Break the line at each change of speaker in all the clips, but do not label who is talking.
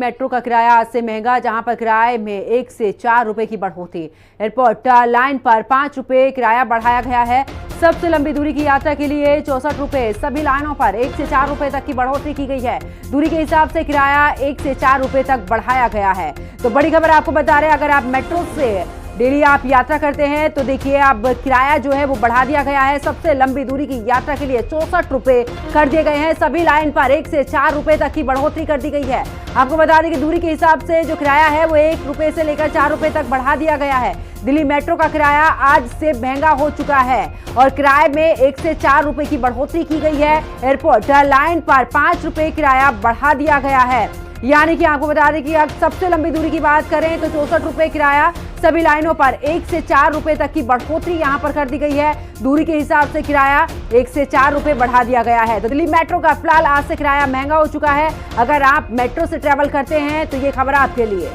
Metro का किराया आज से महंगा, जहां पर किराए में 1 से 4 रुपए की बढ़ोतरी। एयरपोर्ट लाइन पर 5 रुपए किराया बढ़ाया गया है। सबसे लंबी दूरी की यात्रा के लिए 64 रुपए, सभी लाइनों पर 1 से 4 रुपए तक की बढ़ोतरी की गई है। दूरी के हिसाब से किराया 1 से 4 रुपए तक बढ़ाया गया है। तो बड़ी खबर आपको बता रहे हैं, अगर आप मेट्रो से डेली आप यात्रा करते हैं तो देखिए अब किराया जो है वो बढ़ा दिया गया है। सबसे लंबी दूरी की यात्रा के लिए 64 रुपए कर दिए गए हैं। सभी लाइन पर 1 से 4 रुपए तक की बढ़ोतरी कर दी गई है। आपको बता दें कि दूरी के हिसाब से जो किराया है वो 1 रुपए से लेकर 4 रुपए तक बढ़ा दिया गया है। दिल्ली मेट्रो का किराया आज से महंगा हो चुका है और किराए में 1 से 4 रुपए की बढ़ोतरी की गई है। एयरपोर्ट लाइन पर 5 रुपए किराया बढ़ा दिया गया है। यानी कि आपको बता दें कि अब सबसे लंबी दूरी की बात करें तो 64 रुपए किराया, सभी लाइनों पर 1 से 4 रुपए तक की बढ़ोतरी यहां पर कर दी गई है। दूरी के हिसाब से किराया 1 से 4 रुपए बढ़ा दिया गया है। तो दिल्ली मेट्रो का फिलहाल आज से किराया महंगा हो चुका है। अगर आप मेट्रो से ट्रेवल करते हैं तो ये खबर आपके लिए।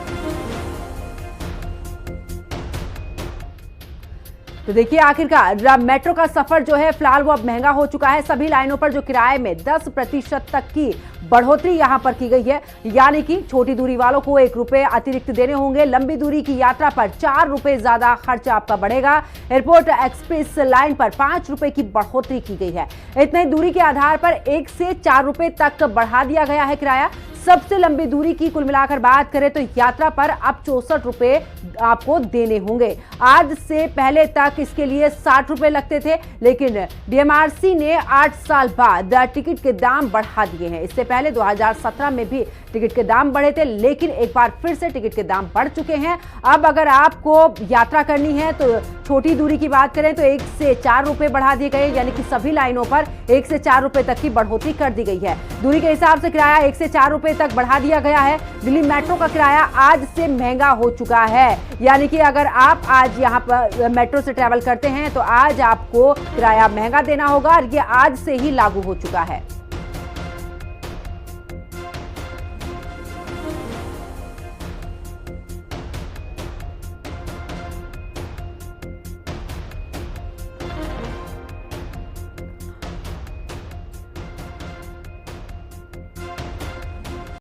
तो देखिए आखिरकार मेट्रो का सफर जो है फिलहाल वो अब महंगा हो चुका है। सभी लाइनों पर जो किराए में 10% तक की बढ़ोतरी यहां पर की गई है। यानी कि छोटी दूरी वालों को 1 रुपए अतिरिक्त देने होंगे। लंबी दूरी की यात्रा पर 4 रुपए ज्यादा खर्च आपका बढ़ेगा। एयरपोर्ट एक्सप्रेस लाइन पर 5 रुपए की बढ़ोतरी की गई है। इतनी दूरी के आधार पर 1 से 4 रुपए तक बढ़ा दिया गया है किराया। सबसे लंबी दूरी की कुल मिलाकर बात करें तो यात्रा पर अब 64 रुपए आपको देने होंगे। आज से पहले तक इसके लिए 60 रुपए लगते थे, लेकिन डीएमआरसी ने 8 साल बाद टिकट के दाम बढ़ा दिए हैं। इससे पहले 2017 में भी टिकट के दाम बढ़े थे, लेकिन एक बार फिर से टिकट के दाम बढ़ चुके हैं। अब अगर आपको यात्रा करनी है तो छोटी दूरी की बात करें तो 1 से 4 रुपए बढ़ा दिए गए, यानी कि सभी लाइनों पर 1 से 4 रुपए तक की बढ़ोतरी कर दी गई है। दूरी के हिसाब से किराया 1 से 4 रुपए तक बढ़ा दिया गया है। दिल्ली मेट्रो का किराया आज से महंगा हो चुका है। यानी कि अगर आप आज यहां पर मेट्रो से ट्रैवल करते हैं तो आज आपको किराया महंगा देना होगा और ये आज से ही लागू हो चुका है।